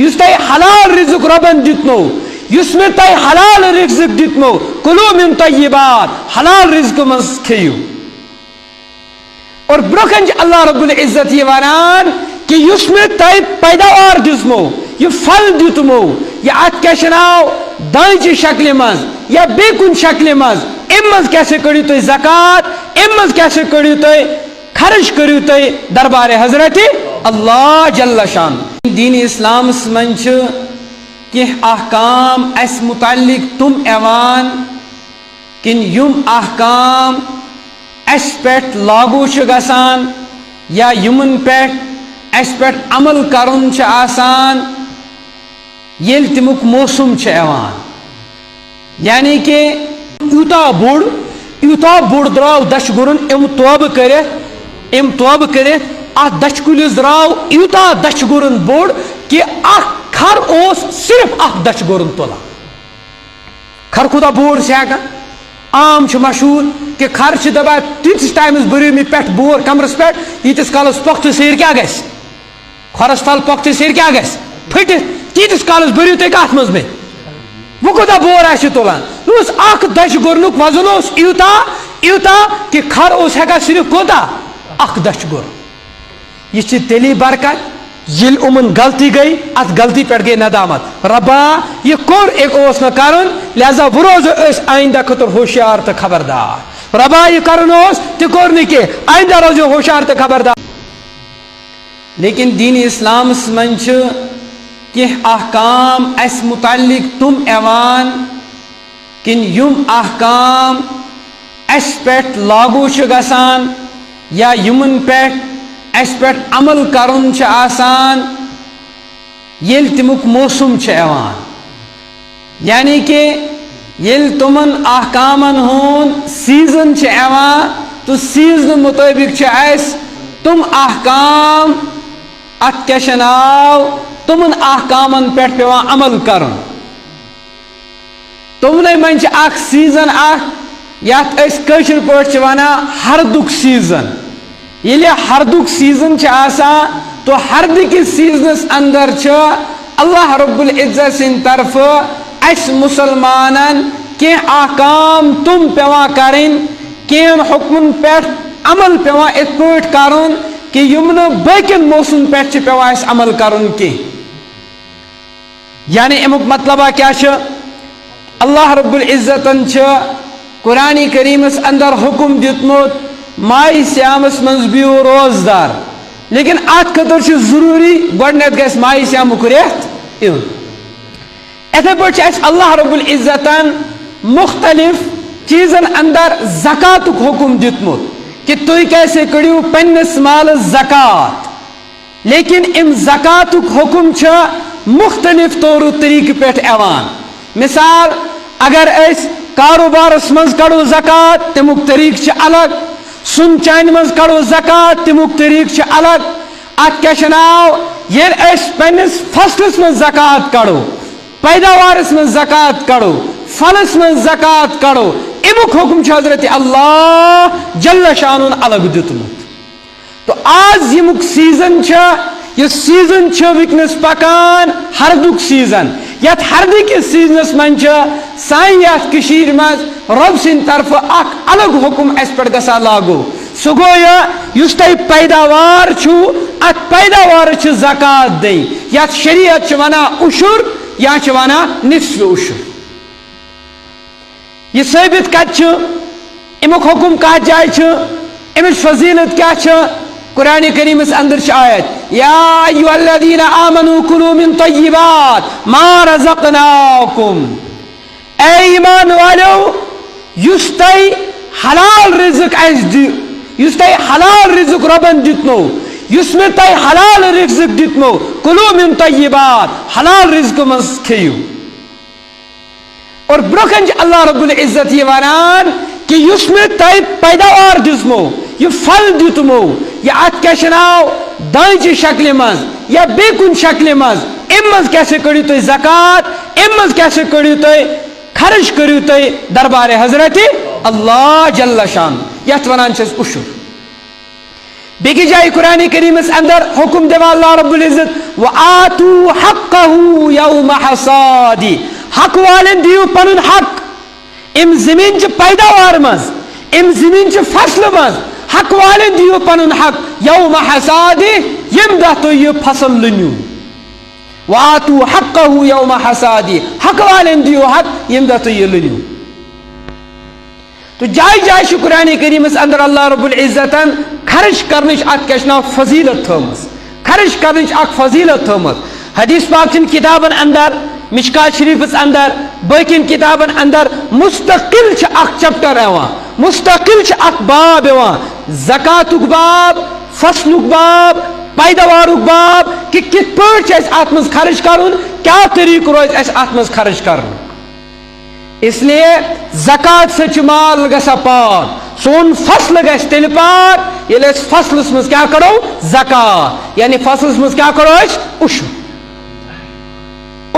یُس تۄہہِ حلال رزق رۄبن دیُتمو یُس مےٚ تۄہہِ حلال رزق دیُتمو کُلوٗ مِن طیبات حلال رزقہٕ منٛز کھیٚیِو اور برونٛہہ کَنہِ چھِ اللہ رب العزت یہ وَنان کہ یُس مےٚ تۄہہِ پیداوار دِژمو یہ پھل دیُتمو یہ اَتھ کیٛاہ چھِ ناو دانچہِ شکلہِ منٛز یا بیٚیہِ کُنہِ شکلہِ منٛز اَمہِ منٛز کیٛاہ سا کٔڑِو تُہۍ زکات اَمہِ منٛز کیٛاہ سا کٔڑِو تُہۍ خرچ کٔرِو تُہۍ دربارِ حضرت اللہ جل شان دین اسلامس منٛز چھِ کینٛہہ احکام اَسہِ متعلق تِم یِوان کِنہٕ یِم احکام اَسہِ پٮ۪ٹھ لاگوٗ چھِ گژھان یا یِمن پٮ۪ٹھ اَسہِ پٮ۪ٹھ عمل کرُن چھُ آسان ییٚلہِ تمیُک موسم چھُ یِوان یعنی کہ یوٗتاہ بوٚڑ درٛاو دَچھِ گُرُن أمۍ توبہٕ کٔرِتھ اَتھ دَچھِ کُلِس درٛاو یوٗتاہ دَچھِ گُرُن بوٚڑ کہ اکھ کھر اوس صرف اکھ دَچھِ گُرُن تُلان کھر کوٗتاہ بوٚڑ چھُ ہٮ۪کان عام چھُ مشہوٗر کہ کھر چھِ دَپان تیٖتِس ٹایمَس بٔرِو مےٚ پٮ۪ٹھ بور کمرَس پٮ۪ٹھ ییٖتِس کالَس پۄختہٕ سیرِ کیٛاہ گژھِ کھۄرَس تل پۄختہٕ سیرِ کیٛاہ گژھِ پھٔٹِتھ تیٖتِس کالَس بٔرِو تُہۍ کَتھ منٛز مےٚ وۄنۍ کوٗتاہ بور آسہِ تُلان یہِ اوس اکھ دَچھِ گُرنُک وزن اوس یوٗتاہ کہ کھر اوس ہٮ۪کان صرف کوٗتاہ اکھ دَچھِ گُر یہ چھِ تیٚلی برکت ییٚلہِ یِمن غلطی گٔے اَتھ غلطی پٮ۪ٹھ گٔے ندامت ربا یہِ کوٚر اوس نہٕ کَرُن لہذا وۄنۍ روزو أسۍ آیندہ خٲطرٕ ہوشیار تہٕ خبردار ربا یہِ کَرُن اوس تہِ کوٚر نہٕ کینٛہہ آیندہ روزو ہوشیار تہٕ خبردار لیکن دین اسلامس منٛز چھِ کینٛہہ احکام اَسہِ متعلق تِم یِوان کِنہٕ یِم احکام اَسہِ پٮ۪ٹھ لاگوٗ چھِ گژھان یا یِمن پٮ۪ٹھ اَسہِ پٮ۪ٹھ عمل کرُن چھُ آسان ییٚلہِ تمیُک موسم چھُ یِوان یعنی کہ ییٚلہِ تِمن احکامن ہُنٛد سیٖزن چھُ یِوان تہٕ سیٖزنہٕ مُطٲبق چھِ اَسہِ تِم احکام اَتھ کیٛاہ چھُ ناو تِمن احکامن پٮ۪ٹھ پیٚوان عمل کرُن تِمنٕے منٛز چھِ اکھ سیٖزن اکھ یتھ أسۍ کٲشِر پٲٹھۍ چھِ ونان ہردُک سیٖزن ییٚلہِ ہردُک سیٖزن چھُ آسان تو ہردٕکِس سیٖزنس اندر چھُ اللہ رب العزت سٕنٛدِ طرفہٕ اَسہِ مُسلمانن کینٛہہ احکام تِم پیٚوان کرٕنۍ کینٛہن حُکمن پٮ۪ٹھ عمل پیٚوان یِتھ پٲٹھۍ کرُن کہ یِم نہٕ باقین موسمن پٮ۪ٹھ چھِ پیٚوان اَسہِ عمل کرُن کینٛہہ یعنی امیُک مطلبہ کیٛاہ چھُ اللہ رب العزتن چھُ قرآنِ کریٖمس اندر حُکم دیُتمُت ماہِ سیامس منٛز بِہِو روزدار لیکن اتھ خٲطرٕ چھُ ضروٗری گۄڈٕنیتھ گژھِ ماہِ سیامُک رٮ۪تھ یُن یِتھے پٲٹھۍ چھُ اَسہِ اللہ رب العزتن مختلف چیٖزن اندر زکاتُک حُکم دیُتمُت کہ تُہۍ کیسے کٔڑِو پننِس مالس زکات لیکن امہِ زکاتُک حُکم چھُ مختلف طور طریٖقہٕ پٮ۪ٹھ یِوان مثال اگر أسۍ کاروبارس منٛز کڑو زکات تمیُک طریٖقہٕ چھُ الگ سُن چانہِ منٛز کڑو زکات تمیُک طریٖقہٕ چھُ الگ اتھ کیٛاہ چھُ ناو ییٚلہِ أسۍ پننِس فصلس منٛز زکات کڑو پیداوارس منٛز زکات کڑو پھلس منٛز زکات کڑو امیُک حُکم چھُ حضرت اللہ جل شانُن الگ دیُتمُت تو آز ییٚمیُک سیٖزن چھُ یہِ سیٖزن چھُ وٕنکیٚنس پکان ہردُک سیٖزن یتھ ہردٕکِس سیٖزنس منٛز چھُ سانہِ یتھ کٔشیٖرِ منٛز رۄب سٕنٛدِ طرفہٕ اکھ الگ حُکم اَسہِ پٮ۪ٹھ گژھان لاگوٗ سُہ گوٚو یہِ یُس تۄہہِ پیداوار چھُو اتھ پیداوارس چھِ زکات دِنۍ یتھ شریعت چھِ ونان عُشُر یا چھِ ونان نصفِ عُشُر یہ ثٲبت کتہِ چھُ امیُک حُکم کتھ جایہِ چھُ امِچ فضیلت کیٛاہ چھِ قرآنِ کریٖمس اندر چھِ آیت یا ایُہا الذیٖنَ آمنوٗ کُلوٗ مِن طیبات ما رزقناکُم اے ایمان والیو یُس تۄہہِ حلال رزق آسہِ یُس تۄہہِ حلال رزق رۄبن دیُتمو یُس مےٚ تۄہہِ حلال رزق دیُتمو کُلوٗ مِن طیبات حلال رزقہٕ منٛز کھیٚیِو اور برونٛہہ کَنہِ چھِ اللہ رب العزت یہ وَنان کہ یُس مےٚ تۄہہِ پیداوار دِژمو یہ پھل دیُتمو یہ اتھ کیٛاہ چھُ ناو دانچہِ شکلہِ منٛز یا بیٚیہِ کُنہِ شکلہِ منٛز اَمہِ منٛز کیٛاہ سا کٔڑِو تُہۍ زکات اَمہِ منٛز کیٛاہ سا کٔڑِو تُہۍ خرچ کٔرِو تُہۍ دربارِ حضرت اللہ جل شان یتھ ونان چھِ أسۍ عُشُر بیٚکہِ جایہِ قرآنِ کریٖمس اندر حکم دِوان اللہ رب العزت وَآتُوا حَقَّهُ يَوْمَ حَصَادِ حق والٮ۪ن دِیِو پنُن حق امہِ زٔمیٖن چہِ پیداوار منٛز امہِ زٔمیٖن چہِ فصلہٕ منٛز حق والٮ۪ن دِیِو پنُن حق یوم حصادِ ییٚمہِ دۄہ تُہۍ یہِ فصل لوٗنِو وَآتُوا حَقَّهُ یوم حصادِ حق والٮ۪ن دِیِو حق ییٚمہِ دۄہ تُہۍ یہِ لوٗنِو تو جائے جائے چھُ قرآنِ کریٖمس اندر اللہ رب العزتن خرچ کرنٕچ اتھ کیٛاہ چھِ ناو فضیلت تھٲومٕژ خرچ کرنٕچ اکھ فضیلت تھٲومٕژ حدیث پاک چٮ۪ن کتابن اندر مشکات شریفس اندر باقین کتابن اندر مستقل چھِ اکھ چیپٹر یِوان مستقل چھِ اکھ باب یِوان زکاتُک باب فصلُک باب پیداوارُک باب کہ کِتھ پٲٹھۍ چھُ اَسہِ اتھ منٛز خرچ کرُن کیٛاہ طریٖقہٕ روزِ اَسہِ اتھ منٛز خرچ کرُن اس لیے زکات سۭتۍ چھُ مال گژھان پاک سون فصل گژھِ تیٚلہِ پاک ییٚلہِ أسۍ فصلس منٛز کیٛاہ کرو زکات یعنی فصلس منٛز کیٛاہ کرو أسۍ عشر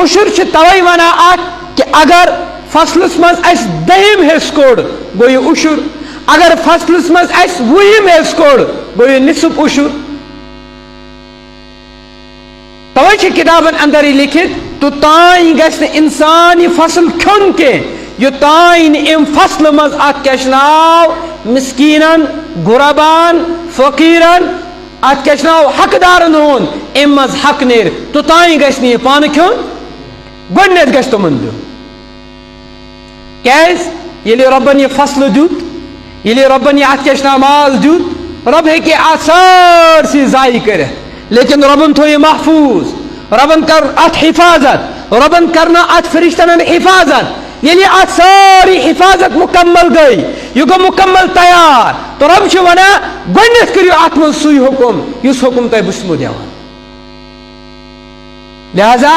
عشر چھِ توے ونان اتھ کہ اگر فصلس منٛز اَسہِ دٔہِم حصہٕ کوٚڑ گوٚو یہِ عشر اگر فصلس منٛز اَسہِ وُہِم حصہٕ کوٚڑ گوٚو یہِ نصف عشر توے چھِ کتابن اندر یہِ لیکھِتھ توٚتانۍ گژھِ نہٕ انسان یہِ فصل کھیوٚن کینٛہہ یوٚتانۍ نہٕ امہِ فصلہٕ منٛز اتھ کیٛاہ چھُ ناو مسکیٖنن غُربان فقیٖرن اتھ کیٛاہ چھُ ناو حقدارن ہُنٛد امہِ منٛز حق نیرِ توٚتانۍ گژھِ نہٕ یہِ پانہٕ کھیوٚن گۄڈٕنیتھ گژھِ تِمن دیُن کیٛازِ ییٚلہِ رۄبن یہِ فصلہٕ دیُت ییٚلہِ رۄبن یہِ اتھ کیٛاہ چھُ ناو مال دیُت رۄب ہیٚکہِ اتھ سٲرسٕے ضایہِ کٔرِتھ لیکن رۄبن تھوو یہِ محفوٗظ رۄبن کٔر اتھ حفاظت رۄبن کرنٲو اتھ فرشتن ہٕنٛد حفاظت ییٚلہِ اتھ سٲرٕے حفاظت مکمل گٔے یہِ گوٚو مکمل تیار تہٕ رۄب چھُ ونان گۄڈٕنیتھ کٔرِو اتھ منٛز سُے حکم یُس حکم تۄہہِ بہٕ چھُسمو دِوان لہذا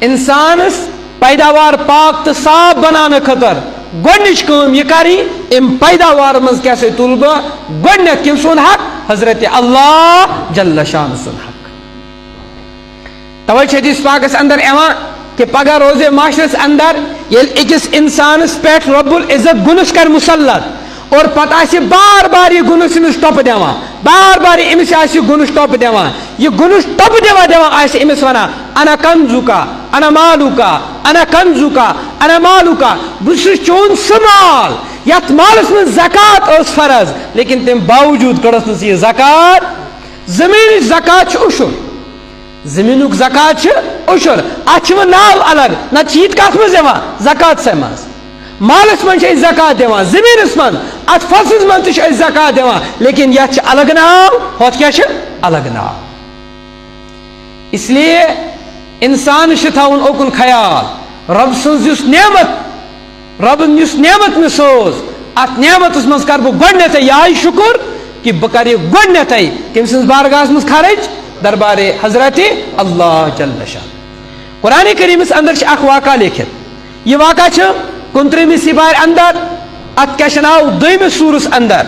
انسانس پیداوار پاک تہٕ صاف بناونہٕ خٲطرٕ گۄڈنِچ کٲم یہِ کرٕنۍ امہِ پیداوار منٛز کیٛاہ سا تُلہٕ بہٕ گۄڈٕنیتھ کٔمۍ سُنٛد حق حضرت اللہ جل شان سُنٛد حق توے چھِ حدیث پاکس اندر یِوان کہ پگہ روزے معاشرس اندر ییٚلہِ أکِس انسانس پٮ۪ٹھ رب العزت گُنس کر مسلط اور پتہٕ آسہِ بار بار یہِ گُنس أمِس ٹۄپہٕ دِوان بار بار أمِس آسہِ یہِ گُنس ٹۄپہٕ دِوان یہِ گُنس ٹۄپہٕ دِوان دِوان آسہِ أمِس ونان انا کنزُکا انا مالُکا انا کنزُکا انا مالُکا بہٕ چھُس چون سُہ مال یتھ مالس منٛز زکات ٲس فرض لیکن تمہِ باوجوٗد کٔڑٕس نہٕ ژٕ یہِ زکات زٔمیٖنٕچ زکات چھِ عشر زٔمیٖنُک زکات چھِ عشر اتھ چھِ وۄنۍ ناو الگ نتہٕ چھِ یہِ تہِ کتھ منٛز یِوان زکاتسٕے منٛز مالس منٛز چھِ أسۍ زکات دِوان زٔمیٖنس منٛز اتھ فصلس منٛز تہِ چھِ أسۍ زکات دِوان لیکن یتھ چھِ الگ ناو ہوٚتھ کیٛاہ چھِ الگ ناو اس لیے انسانس چھُ تھاوُن اوکُن خیال رب سٕنٛز یُس نعمت ربن یُس نعمت مےٚ سوز اتھ نعمتس منٛز کرٕ بہٕ گۄڈٕنیتھے یہے شُکر کہ بہٕ کرٕ یہِ گۄڈٕنیتھے کٔمۍ سٕنٛدِس بارگاہس منٛز خرٕچ دربارے حضرت اللہ جل شان قرآن کریٖمس اندر چھِ اکھ واقعہ لیکھِتھ یہِ واقعہ چھُ 29 سپارِ اندر اتھ کیٛاہ چھُ ناو 2 سورس اندر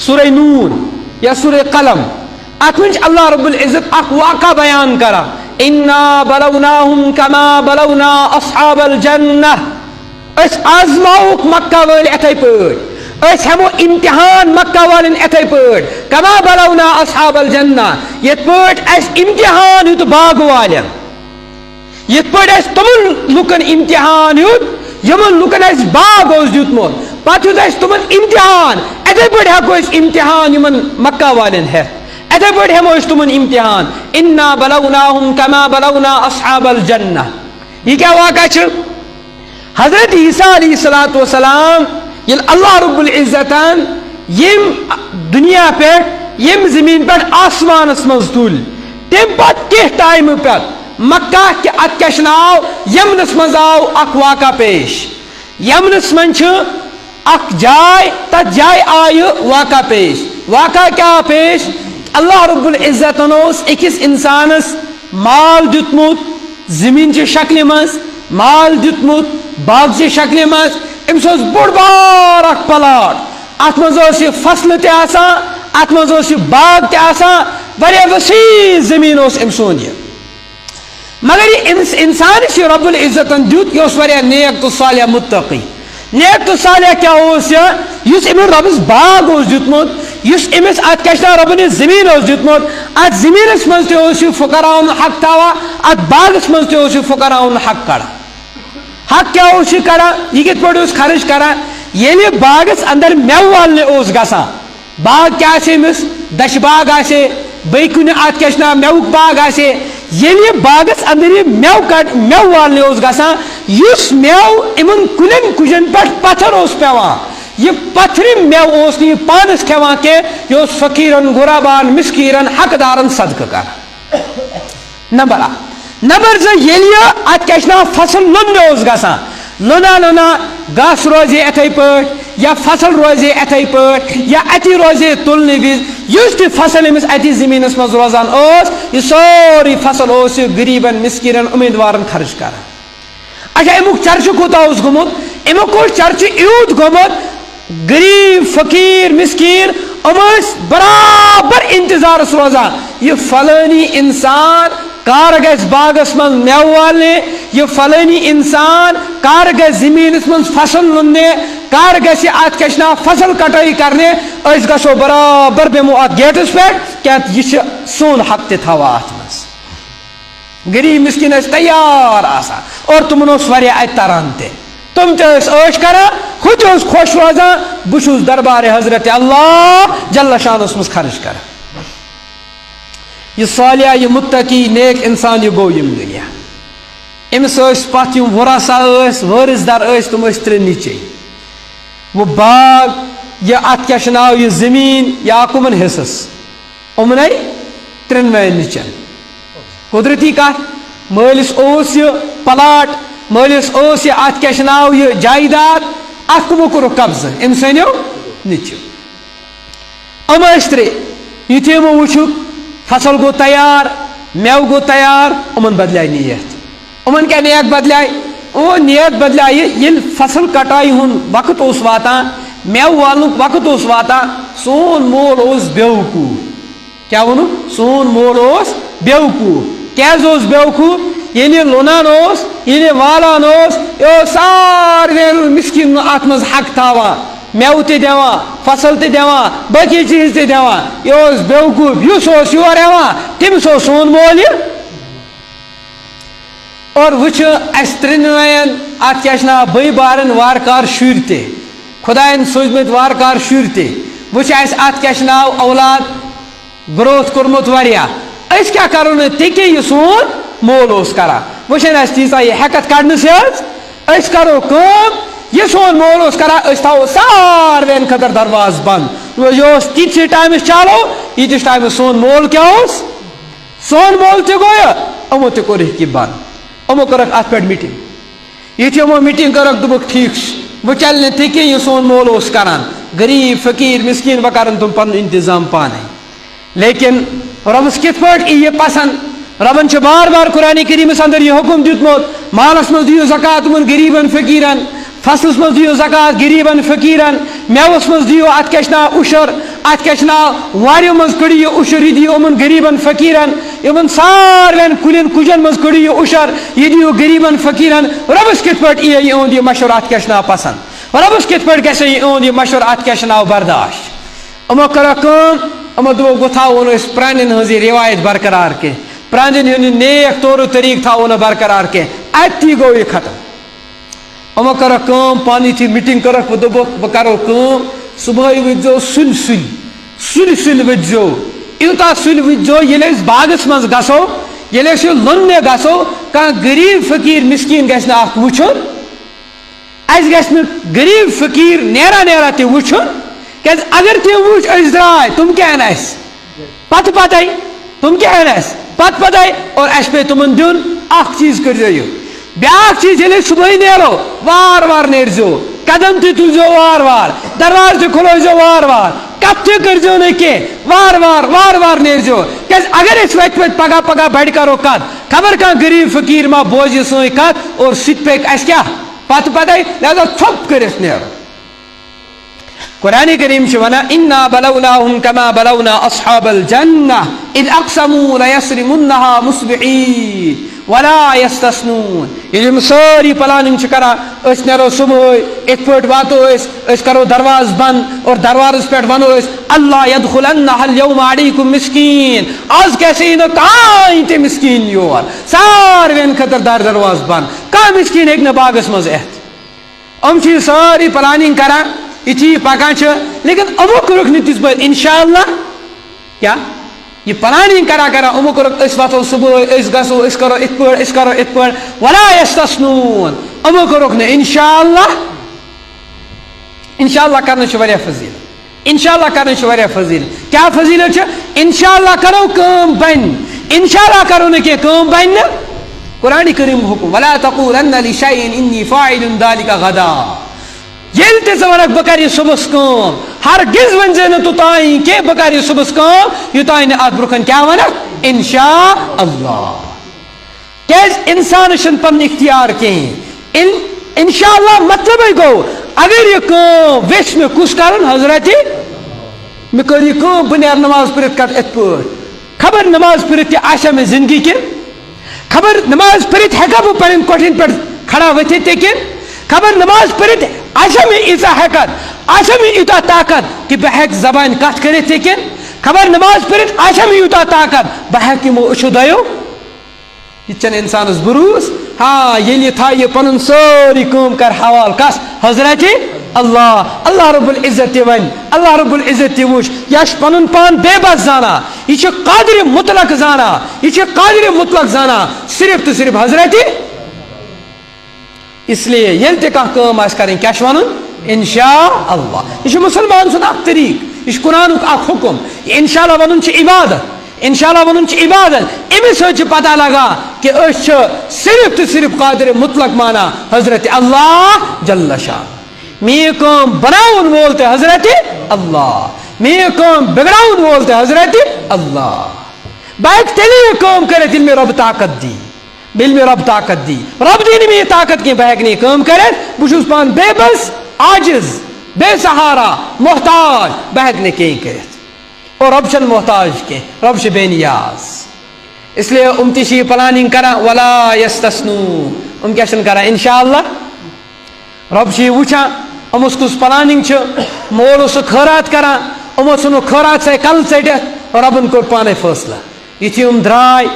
سورہ نون یا سورہ قلم اتھ منٛز چھُ اللہ رب العزت اکھ واقعہ بیان کران انا بلوناہم کما بلونا اصحاب الجنہ أسۍ آزماوُکھ مکہ وٲلۍ یِتھے پٲٹھۍ أسۍ ہٮ۪مو امتحان مکہ والٮ۪ن یِتھے پٲٹھۍ کما بلونا اصحاب الجنہ یِتھ پٲٹھۍ اَسہِ امتحان ہیوٚت باغہٕ والٮ۪ن یِتھ پٲٹھۍ اَسہِ تِمن لُکن امتحان ہیوٚت یِمن لُکن اَسہِ باغ اوس دیُتمُت پتہٕ ہیوٚت اَسہِ تِمن امتحان یِتھے پٲٹھۍ ہٮ۪کو أسۍ امتحان یِمن مکہ والٮ۪ن ہٮ۪تھ یِتھے پٲٹھۍ ہٮ۪مو أسۍ تِمن امتحان انا بلوناہم کما بلونا اصحاب الجنہ یہِ کیٛاہ واقعہ چھُ حضرت عیسیٰ علیہ الصلوۃ والسلام ییٚلہِ اللہ رب العزتن ییٚمہِ دُنیا پٮ۪ٹھ ییٚمہِ زٔمیٖن پٮ۪ٹھ آسمانس منٛز تُلۍ تمہِ پتہٕ کینٛہہ ٹایمہٕ پٮ۪ٹھ مکہ کہِ اتھ کیٛاہ چھُ ناو یمنس منٛز آو اکھ واقعہ پیش یمنس منٛز چھِ اکھ جاے تتھ جایہِ آیہِ واقعہ پیش واقعہ کیٛاہ آو پیش اللہ رب العزتن اوس أکِس انسانس مال دیُتمُت زٔمیٖنچہِ شکلہِ منٛز مال دیُتمُت باغچہِ شکلہِ منٛز أمِس اوس بوٚڑ بار اکھ پلاٹ اتھ منٛز اوس یہِ فصلہٕ تہِ آسان اتھ منٛز اوس یہِ باغ تہِ آسان واریاہ وسیع زٔمیٖن اوس أمۍ سُنٛد یہِ مگر یہِ أمِس انسانس یہِ رب العزتن دیُت یہِ اوس واریاہ نیک تہٕ صالح مُتقی نیک تہٕ صالح کیٛاہ اوس یہِ یُس أمِس رۄبس باغ اوس دیُتمُت یس امس ات کیا ربن زمین دیتمت ات زمینس مز تہ فقراون حق تھاوا ات باغس مز تہ فقراون حق کڑا حق کیا کڑان یہ کت پہ خرچ کران یل باغس اندر میو والنے گسان باغ کیا امس دچھ باغ آسے بی کن ات کیا میوک باغ آسے یل باغس اندر یہ میو والنے گسان اس میو ان کلین کجن پہ پتھر پیوان یہ پتھر میو یہ پانس کھوان کی یہ فقیرن غرابان مسکیرن حقدارن صدقہ کر نمبر 1 نمبر 2 یل ات کیا فصل لوننے گسان لونا لونا گاس روزے اتھے پٹ یا فصل روزے اتھے پٹ یا اتی روزے تلنے وز اس تہ فصل امس اتی زمینس مز روزان یہ سوری فصل غریبن مسکینن امیدوارن خرچ کران اچھا امیک چرچہ کوتا گومت امیک چرچہ ایوت گومت غریب فقیر مسکین برابر انتظارس روزان یہ فلانی انسان کار گھس باغس من میو والنے یہ فلانی انسان کار گھس زمینس من فصل لوننے کار گھس ات کیا فصل کٹائی کرنے اس گھو برابر بیمو ات گیٹس پہ کیا یہ سون حق تہ تھوا ات مز غریب مسکین تیار آسان اور تمن ات تران تہ تم تش کران خود خوش روزان بس دربار حضرت اللہ جل شانس مز خرچ کران یہ صالح یہ متقی نیک انسان یہ گو یم دنیا امس پت ورثہ وارث در تم 3 نیچے وہ باغ یہ ات کیا ناو یہ زمین یا کمن حصص امن 3 نیچن قدرتی کت مالس یہ پلاٹ مالس یہ ات کیا ناو یہ جائیداد ات کمو کور قبضہ امس انو نیچو 3 یتھے یمو وچھک فصل گو تیار میو گو تیار بدلائے نیت کیا نیت بدلائے نیت بدلائے یل فصل کٹائی ہن وقت واتان میو والن وقت واتان سون مول بیوقوف کیا ونو سون مول بیوقوف کیاز بیوقوف یل لونان یل والان یہ سارے مسکین ات مز حق تھاوان میو تہ دان فصل تہ دان باقی چیز تہ دان یہ بیوقوف اس یور یوان تمس سون مول اور وچ اس 3 ات کیا نا بئی بارن وارکار شر تہ خدائن سوزمت وارکار شر تہ وچ اس ات کیا ناو اولاد گروتھ کورمت واریاہ اس کیا کرو تہ یہ سون مول کران وچن اس تیژا یہ ہیکت کڑنے سے اس کرو کام یہ سون مول کران تھو ساروین خطر درواز بند یہ تیس ٹائمس چالو یتس ٹائمس سون مول کیا سون مول تہ گو تہ کور یہ بند کرک ات پہ میٹنگ یتھ میٹنگ کرک دبک ٹھیک وہ چلنے تہ کی یہ سون مول کران غریب فقیر مسکین وہ کرن تم پن انتظام پانے لیکن ربس کت پہ یہ پسند ربن بار بار قرآن کریمس اندر یہ حکم دیتمت مالس مز دیو زکات غریبن فقیرن فصلس مز دیو زکات غریبن فقیرن میوس مز دیو ات کیا نا اشر ات کیا نا واریو مز کڑی یہ اشر یہ دیو امن غریبن فقیرن امن سارے کلین کجن مز کڑی یہ اشر یہ دیو غریبن فقیرن ربس کت پہ یہ مشور ات کیا نا پسند ربس کت پہ گھے یہ مشور ات کیا نا برداشت کرو دو تھاون پرانن ہز روایت برقرار کی پرانن ہند نیک طور طریق تھاو برقرار کی اتی گو یہ ختم کرک پانی تھی میٹنگ کرک بہ کرو صبح وجو سل سل سل سل وجو یوتا سل وجو یل باغس مز گسو یل لوننے گسو کان غریب فقیر مسکین گھس نا وچھن اس گھس غریب فقیر نیرا نیرا تہ وچھن کیاز اگر تم وچ اس درائے تم کیا اس پتہ پتہ تم کیا اس پتہ پتہ اور اس پہ تمن دن اخ چیز کر جو بیاکھ چیز یل صبح نیرو وار وار نیرزو قدم تہ تلزو وار وار دروازہ تہ کھلوزو وار وار کت تہ کرزو نہ کی وار وار وار وار نیرزو کیاز اگر اس وقت پگہ پگہ بڑھ کرو کت خبر کان غریب فقیر ما بوزی سوئی کت اور سٹ پہ اس کیا پتہ پتہ لہذا تھوپ کرس نیرو قرآن کریم ونا انا بلوناهم كما بلونا اصحاب الجنة اذ اقسموا ليصرمنها مصبحين ولا يستثنون یہ ساری پلاننگ کران نیرو صبح ات پٹ واتو کرو درواز بند اور دروازس پہ ونو اللہ یدخلن اليوم علیکم مسکین آج کیسے کہیں تے مسکین یور ساروین خطر دروازہ بند کھانا مسکین ہیک باغس مز ام ساری پلاننگ کران یہ پکان لیکن امو کورک تس پہ انشاءاللہ کیا یہ پلاننگ کرا امو کورک وتو صبح گھو کرو ات پہ ولا یستثنون امو کورک نا انشاءاللہ کرنا فضیلت انشاءاللہ کرنا فضیلت کیا فضیلت انشاءاللہ کرو کام بن انشاءاللہ کرو نا کہ کام بن قرآن کریم حکم ولا تقولن لشيء اني فاعل ذلك غدا یل تے ونک بہ کر صبح کام ہرگز ون زین توتائیں کہ بہ کر صبح کام یوتائیں ات برکن کیا ونک انشاء اللہ کیاز انسان چھن پن اختیار کہیں انشاءاللہ مطلب گو اگر یہ کام ویش میں کس کرن حضرت میں کر یہ کام بہ نیر نماز پڑھت کت ات پٹ خبر نماز پڑھت تہ آسیا میں زندگی کے خبر نماز پڑھت ہیکا بہ پنن کوٹھین پہ کھڑا ورتھ تہ کن خبر نماز پڑھت آسیا میں ایسا حیکت آسیا میں یوتاہ طاقت کہ بہ ہیک زبان کت کرت تہ کن خبر نماز پڑھت آسیا میں یوتاہ طاقت بہ ہیک یمو اچھو دیو یہ چن انسانس بروس ہاں یل تھا یہ پن سوری کام کر حوال کس حضرت اللہ رب العزت تہ ون اللہ رب العزت تہ وچ یہ پن پان بے بس زانا یہ قادر مطلق زانا یہ قادر مطلق زانا صرف تو صرف حضرت اس لیے یل تہ کام آس کریں کیا ون انشاء اللہ یہ مسلمان سن اخ طریق یہ قرآن اخ حکم انشاءاللہ ون عبادت انشاءاللہ ون عبادت امی سچ پتہ لگا کہ صرف تو صرف قادر مطلق مانا حضرت اللہ جل شان می کام بناون وول تے حضرت اللہ می کام بگڑاون وول تے حضرت اللہ بائک تیلی کام کرے دل میں رب طاقت دی دل میں رب طاقت دی رب دی میں طاقت کی بائک نہیں کام کرے بچوس پان بے بس عاجز بے سہارا محتاج بائک نے کہیں کرے اور رب چن محتاج کے رب سے بے نیاز اس لیے امتی شی پلاننگ کرا ولا یستثنون کیا چن کرا انشاءاللہ رب شی وچا امس کس پلاننگ مول سہ خیرات کران امو ثنو خیرات سے کل ٹھٹ ربن کور پانے فیصلہ یتھی درائے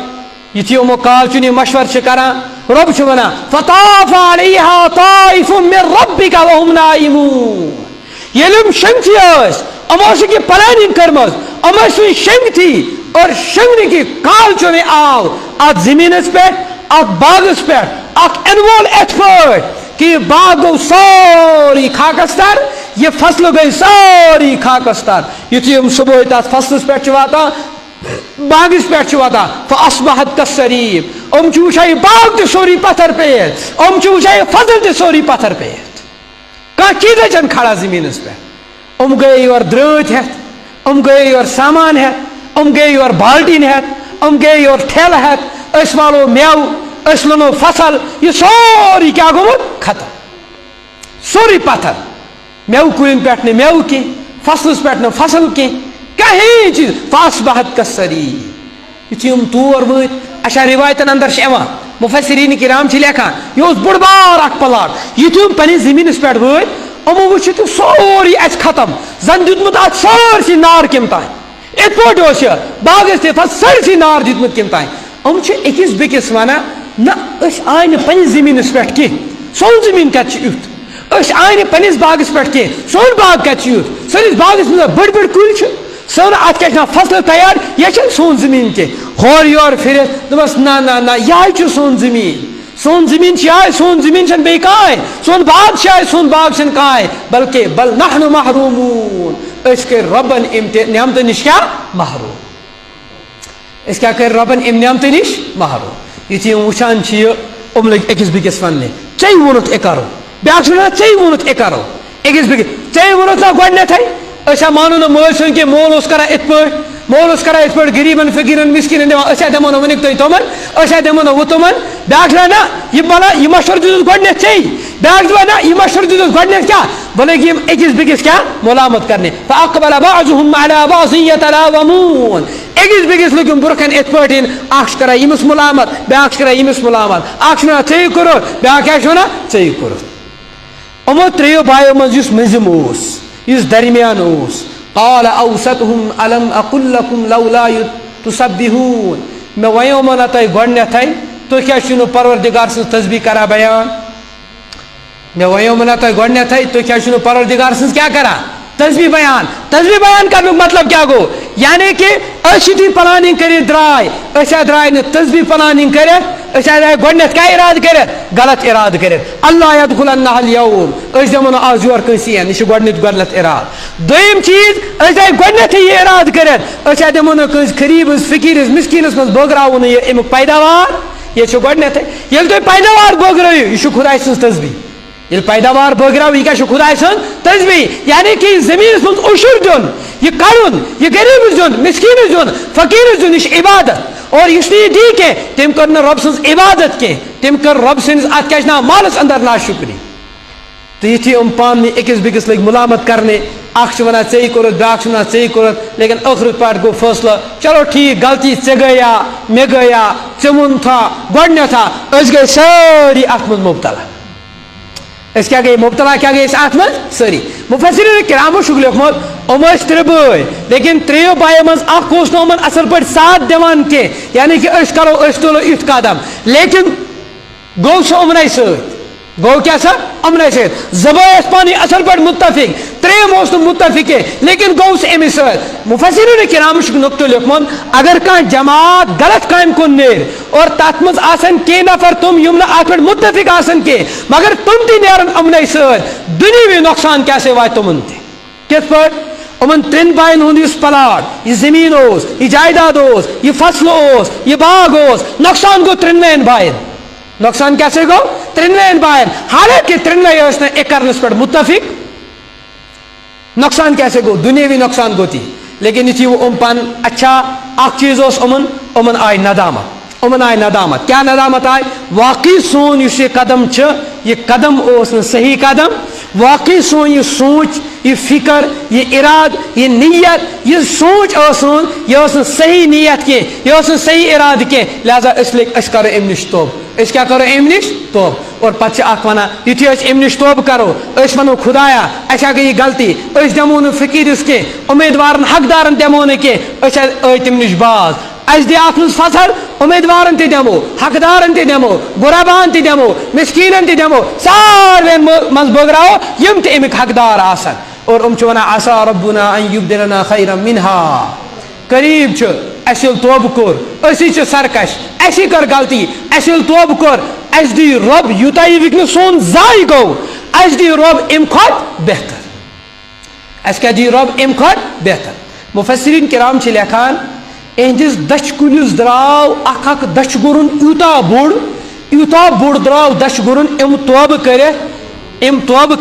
یتھی امو کالچن مشور کران رب ونان فطاف علیہا طائف من ربک وهم نائمون یلم شنگتی امو یہ پلاننگ کرمز امو شنگتی اور شنگنے کی کالچن آو ات زمینس پہ ات باغس پہ ات انوول ات پہ کہ باغ گو سوری خاکستر یہ فصل گئی سوری خاکستر یتھی صبح تک فصلس پہ واتان باغس پہ واتان فاصبحت کالصریم وچھا یہ باغ تہ سوری پتھر پیت وچھا یہ فصل تہ سوری پتھر پیت کھانا چیز چن کھڑا زمینس پہ گئے یور درت ہیت گئے یور سامان ہیت گئے یور بالٹین ہیت گئے یور ٹھیل ہیت اس والو میو اس لونو فصل یہ سوری کیا گومت ختم سوری پتھر میو کلین پہ نہ میو کی فصلس پہ نہ فصل کی کہیں چیز فاصبحت کالصریم یتھی تور وت اچھا روایتن اندر مفسرین کرام لکھان یہ بوڑ بار اخ پلاٹ یتھی پنس زمینس پہ وت امو وچ سوری اس ختم زن دیتمت ات سارسی نار کم تین ات پہ باغس تہ سارسی نار دیتمت کم تین اکس بیکس ونان نہ آئی نا پنس زمینس پہ کی سون زمین کت یت آئی نا پنس باغس پہ کی سون باغ کت یت سنس باغس مز بڑ بڑ کل سن ات کیا فصل تیار یہ سون زمین کی ہور یور پھرت دپس نہ یہ سون زمین سون زمین سون زمین چھ بی کائیں سون باغ سون باغ چھ کائیں بلکہ بل نحن محرومون اس کے ربن نعمت نش کیا محروم اس کیا کہ ربن نعمت نش محروم یہ وچان لگ اکس بیکس ون ے وونت یہ کرو بیاکھ ژے وونت یہ کرو اکس بیکس ژے وونت نا گۄڈنیتھے أسا مانو نا مول سن کہ مول اس کرا ات پٲٹھۍ مول اس کرا ات پٲٹھۍ غریبن فقیرن مسکینن دِوان أسا دمو نا ؤنِکھ تُہۍ تِمن أسا دمو نا ہُہ تِمن بیاکھ نا یہ بنا یہ مشور دیُتُس گۄڈنیتھ ژے بیاکھ دپان نا یہ مشور دیُتُس گۄڈنیتھ کیٛاہ بہٕ لٔگۍ یِم أکِس بیٚکِس کیٛاہ مُلامت کرنہِ فأقبل بعضهم على بعض يتلاومون أکِس بیٚکِس لٔگۍ یِم برونٛہہ کَنہِ یِتھ پٲٹھۍ اکھ چھُ کران ییٚمِس مُلامت بیاکھ چھُ کران ییٚمِس مُلامت اکھ چھُ وَنان ژے یہِ کوٚرُتھ بیاکھ کیٛاہ چھُ وَنان ژے یہِ کوٚرُتھ یِمو ترٛیٚیو بایو منٛز یُس مٔنٛزِم اوس یُس درمیان اوس قال اوسطهم الم اقل لكم لولا تسبحون مےٚ وَنیومو نہ تۄہہِ گۄڈنٮ۪تھٕے تُہۍ کیٛازِ چھِو نہٕ پروردگار سٕنٛز تسبیح کران بیان مےٚ وَنیومو نہ تۄہہِ گۄڈنٮ۪تھٕے تُہۍ کیٛازِ چھِو نہٕ پروردگار سٕنٛز کیٛاہ کران تسبیح بیان کرنُک مطلب کیٛاہ گوٚو یعنی کہ أسۍ یُتھُے پلاننگ کٔرِتھ درٛاے أسۍ درٛاے نہٕ تسبیح پلاننگ کٔرِتھ أسۍ درٛاے گۄڈنٮ۪تھ کیٛاہ اِرادٕ کٔرِتھ غلط اِرادٕ کٔرِتھ اللہ یدخلنہ اليوم أسۍ دِمو نہٕ آز یورٕ کٲنٛسہِ یِن یہِ چھُ گۄڈنیُک غلط اِرادٕ دوٚیِم چیٖز أسۍ درٛاے گۄڈنٮ۪تھٕے یہِ اِرادٕ کٔرِتھ أسۍ دِمو نہٕ کٲنٛسہِ غریٖبس فقیٖرس مسکیٖنس منٛز بٲگراوو نہٕ یہِ امیُک پیداوار یہِ چھُ گۄڈنٮ۪تھٕے ییٚلہِ تُہۍ پیداوار بٲگرٲیِو یہِ چھُ خۄداے سٕنٛز تسبیح ییٚلہِ پیداوار بٲگراو یہِ کیٛاہ چھُ خۄداے سٕنٛز تسبیح یعنی کہ یہِ زٔمیٖنس منٛز عشر دیُن یہِ کڑُن یہِ غریٖبس دیُن مسکیٖنس دیُن فقیٖرس دیُن یہِ چھُ عبادت اور یُس نہٕ یہِ دی کینٛہہ تٔمۍ کٔر نہٕ رۄب سٕنٛز عبادت کینٛہہ تٔمۍ کٔر رۄب سٕنٛدِس اتھ کیٛاہ چھِ ناو مالس انٛدر ناشُکری تہٕ یُتھُے یِم پانہٕ ؤنۍ أکِس بیٚکِس لٔگۍ مُلامت کرنہِ اکھ چھُ ونان ژےٚ کوٚرُتھ بیٛاکھ چھُ ونان ژےٚ کوٚرُتھ لیکن ٲخرت پٮ۪ٹھ گوٚو فٲصلہٕ چلو ٹھیٖک غلطی ژےٚ گٔیا مےٚ گٔیا ژےٚ ووٚنتھا گۄڈنٮ۪تھا أسۍ گٔے سٲری اتھ منٛز مُبتلا أسۍ کیٛاہ گٔے مُبتلا کیٛاہ گٔے أسۍ اتھ منٛز سٲری مُفسریٖن کرامو چھُکھ لیوکھمُت یِم ٲسۍ ترٛےٚ بٲے لیکن ترٛیٚیو بایو منٛز اکھ اوس نہٕ یِمن اصل پٲٹھۍ ساتھ دِوان کینٛہہ یعنی کہ أسۍ تُلو یُتھ قدم لیکن گوٚو سُہ یِمنٕے سۭتۍ گوٚو کیٛاہ سا یِمنٕے سۭتۍ زٕ بٲے ٲسۍ پانہٕ ؤنۍ اصل پٲٹھۍ مُتفق ترٛیٚیِم اوس نہٕ مُتفق کینٛہہ لیکن گوٚو سُہ أمِس سۭتۍ مُفسریٖن کرامو چھُکھ نُقطہٕ لیوکھمُت اگر کانٛہہ جماعت غلط کامہِ کُن نیرِ اور تتھ منٛز آسن کینٛہہ نفر تِم یِم نہٕ اتھ پٮ۪ٹھ مُتفق آسن کینٛہہ مگر تِم تہِ نیرن یِمنٕے سۭتۍ دُنیٲوی نۄقصان کیٛاہ سا واتہِ تِمن تہِ کِتھ پٲٹھۍ یِمن ترٛٮ۪ن باین ہُنٛد یُس پلاٹ یہِ زٔمیٖن اوس یہِ جایداد اوس یہِ فصلہٕ اوس یہِ باغ اوس نۄقصان گوٚو ترٛٮ۪نوَیَن باین نۄقصان کیٛاہ سا گوٚو ترٛٮ۪نوَیَن باین حالانکہِ ترٛٮ۪نوَے ٲسۍ نہٕ اکہٕ کرنس پٮ۪ٹھ مُتفق نۄقصان کیٛاہ سا گوٚو دُنیٲوی نۄقصان گوٚو تی لیکن یُتھُے یِم پنُن اچھا اکھ چیٖز اوس یِمن آیہِ ندامت کیٛاہ ندامت آیہِ واقعی سون یُس یہِ قدم چھُ یہِ قدم اوس نہٕ صحیح قدم واقعی سون یہِ سونٛچ یہِ فکر یہِ ارادٕ یہِ نیت یہِ سونٛچ ٲس سون یہِ ٲس نہٕ صحیح نیت کینٛہہ یہِ اوس نہٕ صحیح ارادٕ کینٛہہ لہذا أسۍ کرو امہِ نِش توبہٕ أسۍ کیٛاہ کرو امہِ نِش توبہٕ اور پتہٕ چھِ اکھ ونان یُتھُے أسۍ امہِ نِش توبہٕ کرو أسۍ ونو خۄدایا اَسہِ ہا گٔے یہِ غلطی أسۍ دِمو نہٕ فقیٖرس کینٛہہ اُمیدوارن حقدارن دِمو نہٕ کینٛہہ أسۍ آے تمہِ نِش باز اَسہِ دِ اتھ منٛز فصل اُمیدوارن تہِ دِمو حقدارن تہِ دِمو غُرباہن تہِ دِمو مسکیٖنن تہِ دِمو ساروین منٛز بٲگراوو یِم تہِ امیِکۍ حقدار آسن اور چھِ ونان عسا ربنا ان یبدلنا خیرا منہا قریٖب چھُ اَسہِ ییٚلہِ توبہٕ کوٚر أسی چھِ سرکش اَسی کٔر غلطی اَسہِ ییٚلہِ توبہٕ کوٚر اَسہِ دی رۄب یوٗتاہ یہِ وٕنکیٚنس سون ضایہِ گوٚو اَسہِ دی رۄب امہِ کھۄتہٕ بہتر اَسہِ کیٛاہ دی رۄب امہِ کھۄتہٕ بہتر مُفسریٖن کرام چھِ لیکھان اِہنٛدِس دٔچھِ کُلِس درٛاو اکھ دٔچھِ گُرُن یوٗتاہ بوٚڑ درٛاو دٔچھِ گُرُن أمۍ توبہٕ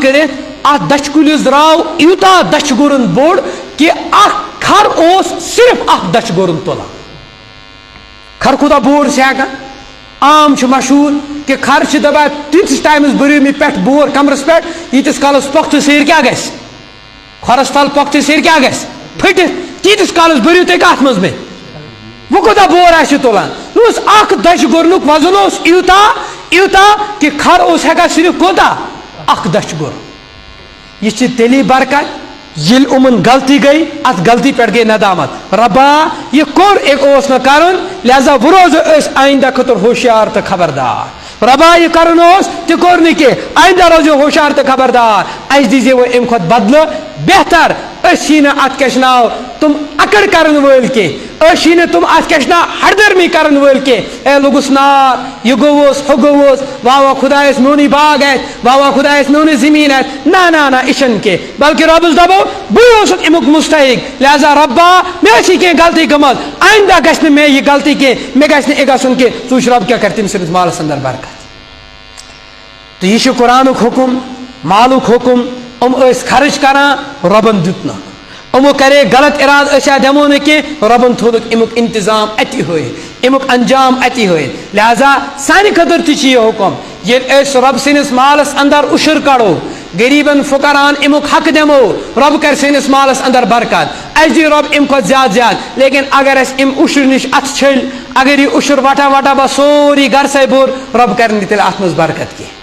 کٔرِتھ اتھ دٔچھِ کُلِس درٛاو یوٗتاہ دٔچھِ گُرُن بوٚڑ کہِ اکھ کھر اوس صرف اکھ دٔچھِ گُرُن تُلان کھر کوٗتاہ بوٚڑ چھِ ہٮ۪کان عام چھُ مشہوٗر کہِ کھر چھِ دپان تیٖتِس ٹایمس بٔرِو مےٚ پٮ۪ٹھ بور کمرس پٮ۪ٹھ ییٖتِس کالس پۄختہٕ سیرِ کیٛاہ گژھِ کھۄرس تل پۄختہٕ سیرِ کیٛاہ گژھِ پھٔٹِتھ تیٖتِس کالس بٔرِو تُہۍ کتھ منٛز مےٚ وۄنۍ کوٗتاہ بور آسہِ تُلان یہِ اوس اکھ دٔچھِ گُرنُک وزن اوس یوٗتاہ کہِ کھر اوس ہٮ۪کان صرف کوٗتاہ اکھ دٔچھِ گُر یہِ چھِ تیٚلی برکت ییٚلہِ یِمن غلطی گٔے اتھ غلطی پٮ۪ٹھ گٔے ندامت ربا یہِ کوٚر اوس نہٕ کرُن لہذا وۄنۍ روزو أسۍ آیندہ خٲطرٕ ہوشیار تہٕ خبردار ربا یہِ کرُن اوس تہِ کوٚر نہٕ کینٛہہ آیندہ روزو ہوشیار تہٕ خبردار اَسہِ دیٖزِ وۄنۍ امہِ کھۄتہٕ بدلہٕ بہتر أسۍ یی نہٕ اتھ کیٛاہ چھِ ناو تِم اکڑ کرن وٲلۍ کینٛہہ أسۍ یی نہٕ تِم اتھ کیٛاہ چھِ ناو ہردرمی کرن وٲلۍ کینٛہہ اے لوٚگُس نار یہِ گوٚوُس ہُہ گوٚوُس واہ خۄدایس میونٕے باغ آسہِ واہ خۄدایس میونٕے زٔمیٖن آسہِ نہ یہِ چھنہٕ کینٛہہ بلکہِ رۄبس دپو بٕے اوسُس امیُک مستحق لہذا ربا مےٚ ٲسۍ یہِ کینٛہہ غلطی گٔمٕژ آیندہ گژھِ نہٕ مےٚ یہِ غلطی کینٛہہ مےٚ گژھِ نہٕ یہِ گژھُن کینٛہہ ژٕ وٕچھ رۄب کیٛاہ کرِ تٔمۍ سٕنٛدِس مالس انٛدر برکت تہٕ یہِ چھُ قرآنُک حُکُم مالُک حُکُم یِم ٲسۍ خرٕچ کران رۄبن دیُت نہٕ یِمو کرے غلط ارادٕ أسۍ دِمو نہٕ کینٛہہ رۄبن تھوٚوُکھ امیُک انتظام اتی ہٲیِتھ امیُک انجام اتی ہٲیِتھ لہذا سانہِ خٲطرٕ تہِ چھُ یہِ حُکم ییٚلہِ أسۍ رۄب سٕنٛدِس مالس انٛدر اُشُر کڑو غریٖبن فُقراہن امیُک حق دِمو رۄب کرِ سٲنِس مالس انٛدر برکت اَسہِ دی رۄب امہِ کھۄتہٕ زیادٕ لیکن اگر اَسہِ امہِ اُشرٕ نِش اتھٕ چھٔلۍ اگر یہِ اُشُر وٹا بس سورُے گرسے بوٚر رۄب کرِ نہٕ تیٚلہِ اتھ منٛز برکت کینٛہہ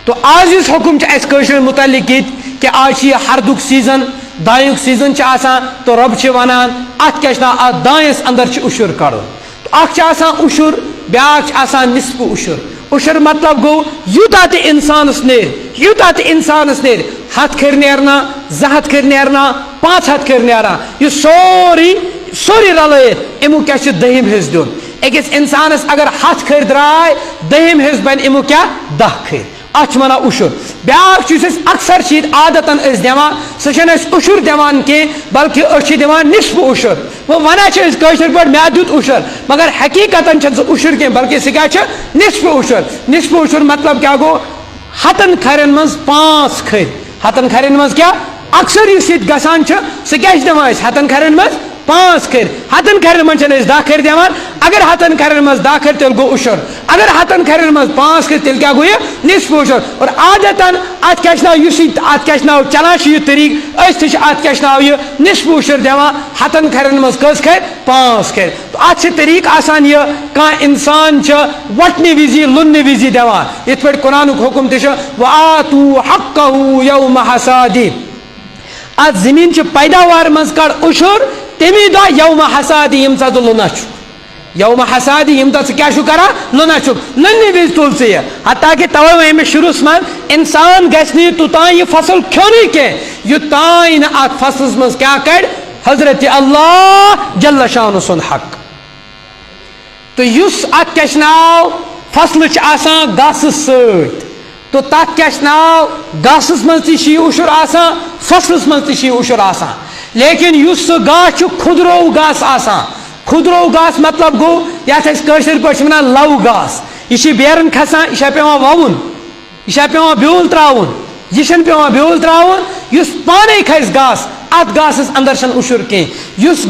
تو آج اس حکم اس متعلق کہ آج ہردک سیزن دائیک سیزن تو رب ونان ات کیا ات دائس اندر اشر کڑن تو اخ اشر بیاکھ نصف اشر مطلب گو یوتہ تہ انسانس نیر یوتہ تہ انسانس نیر ہتھ کھر نیرنا زٕ ہتھ کھر نیرنا 500 کھر نیران یہ سوری رلائت امو کیا دہم حصہ دیون اکس انسانس اگر ہتھ کھر درائے دہم حصہ بن امو کیا 10 کھر ات ونان اشر بیاکھ اکثر عادتن دان سہ اشر دان کی بلکہ دان نصف اشر وہ ونان پہ مے دیت اشر مگر حقیقتاً سہ اشر کی بلکہ سہ کیا نصف اشر مطلب کیا گو ہتن کھرن مز 5 کھر ہتن کھرن مز کیا اکثر اس گسان سہ کیا دان ہتن کھرن مز 5 کھر ہتن کھرن مز 10 کھر دان اگر ہتن کھرن مز 10 کھر تیل گو اشر اگر ہتن کھرن مز 5 کھر تیل کیا گو یہ نصف اشر اور عادتاً ات کیا ات کیا چلان یہ طریقہ اس ات کیا یہ نصف اشر دان ہتن کھرن مز کس کھر 5 کھر تو ات طریقہ آسان یہ کان انسان وٹنے وزی لننے وزی دان یت پہ قرآن حکم وآتوا حقه یوم حصادہ ات زمین پیداوار مز کڑ اشر تمی دہ یوم حصادہ یم ژٕ لونان چھُکھ یوم حصادہ یم دہ ژٕ کیا کران لونان چھُکھ لننے وز تل ژٕ یہ حتیٰ کہ توے وے مے شروعس من انسان گژھِ نہٕ توٚتام یہ فصل کھیونٕے کینٛہہ یوٚتام نہٕ اتھ فصلس مز کیا کڑ حضرت اللہ جل شانہ سُنٛد حق تو یُس ات کیا ناو فصل آسان گاسس سۭتۍ تو تک کیا ناو گاسس مز تہ اشر آسان فصلس مز تہ اشر آسان لیکن اس سہ گاس کھدرو گاس آسان کھدرو گاس مطلب گو یتھ کٲشِر پٲٹھۍ ونان لو گاس یہ بیرن کھسان یہ پیوان ووُن یہ پیوان بیول تراون یہ پیوان بیول تراون اس پانے کھس گاس ات گاسس اندر چھن اشر کی اس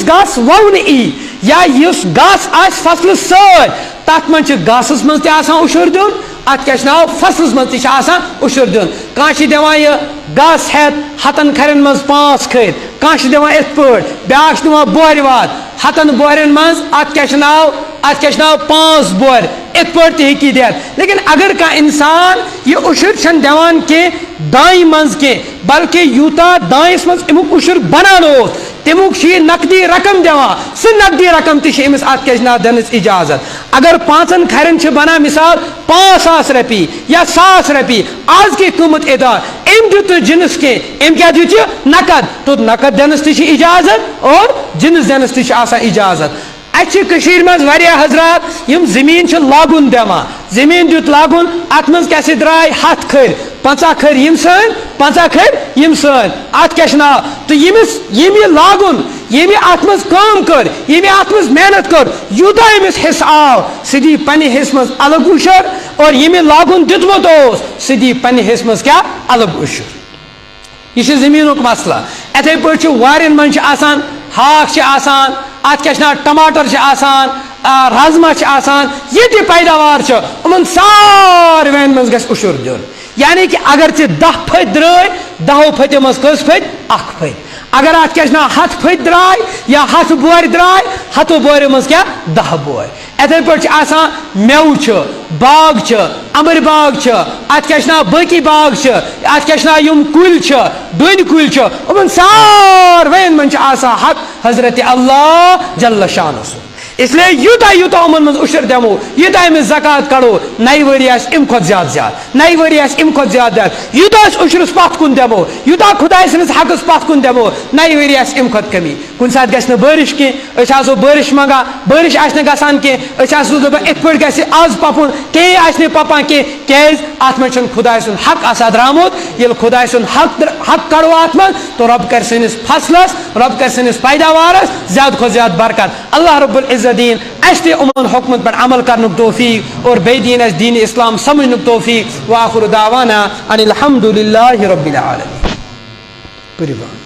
گاس وونے ای یا اس گاس آس فصل سۭتۍ تک من گاسس مز تہ آسان اشر دیون ات کیا ناو فصلس مز تہ آسان اشر دیون کان دِوان یہ گاس ہیت ہتن کھرن مز 5 کھر کان دِوان ات پٲٹھۍ بیاکھ دِوان بورِ واد ہتن بورن مز ات کیا ناو 5 بور ات پٲٹھۍ تہ ہیٚکہِ دِتھ لیکن اگر کانٛہہ انسان یہ اشر چھن دِوان کی دانہِ منٛز کینٛہہ بلکہ یوٗتاہ دانس مز امیُک اشر بنان اوس تمیُک یہ نقدی رقم دِوان سہ نقدی رقم تہ امس ات کیا ناو دِنس اجازت اگر 5 کھرن بنان مثال 5,000 رۄپیہِ یا 1,000 رۄپیہِ آز کی قۭمت ادا ام دیُت جنس کی ام کیا دیُت یہ نقد تو نقد دِنس تہ اجازت اور جنس دِنس تہ آسان اجازت اچھے مز واریاہ حضرات یم زمین لاگن دِوان زمین دیت لاگن ات مز کیا درائے 100 کھر 50 کھر یم سن 50 کھر یم سن ات کیا ناو تو یم لاگن یم ات مز کام کر یم ات مز محنت کر یوتہ امس حصہ آو سہ دی پنہ حصہ مز الگ اشر اور یم لاگن دیتمت اوس سہ دی پنہ حصہ مز کیا الگ اشر یہ زمینک مسئلہ اتھے پٲٹھۍ وارین من آسان ہاک آسان ات کیا ناو ٹماٹر آسان رازما آسان یہ تہ پیداوار ان ساروین من گژھِ اشر دیون یعنی کہ اگر ژٕ 10 پھٔتۍ درٛٲے 10 پھٔتیو مز کٔژ پھٔتۍ 1 پھٔتۍ اگر ات کیا ناو 100 پھٔتۍ درٛاے یا 100 بورِ درٛاے 100 بوریو مز کیا 10 بورِ اتھے پٲٹھۍ آسان میوٕ باغ امبر باغ ات کیا ناو باقی باغ ات کیا ناو یم کُلۍ ڈوٗنۍ کُلۍ ان ساروین من آسان حق حضرت اللہ جل شانہ سُنٛد اس لیے یوتہ ان من اشر دمو یوتہ امس زکات کڑو نئی وری ام کھت زیادہ نئی وری ام کھت زیادہ یوتہ اشرس پتھ کن دمو یوتہ خدائے سندس حقس پتھ کن دمو نئی وری ام کھت کمی کن سات گژھِ نہٕ بارش کینٛہہ أسۍ آسو بارش منگان بارش آسہِ نہٕ گژھان کینٛہہ أسۍ آسو دپان یِتھ پٲٹھۍ گژھِ آز پپُن کینٛہہ آسہِ نہٕ پپان کینٛہہ کیازِ اتھ منٛز چھُنہٕ خداے سُنٛد حق آسان درامُت ییٚلہِ خداے سُنٛد حق کڑو اتھ منٛز تو رب کر سٲنِس فصلس رب کر سٲنِس پیداوارس زیادٕ کھۄتہٕ زیادٕ برکت اللہ رب العزت دین اس تہ یِمن حکمن پہ عمل کرنُک توفیق اور بیٚیہِ دین اس دین اسلام سمجھنُک توفیق وآخر دعوانا ان الحمد للہ رب العالمین.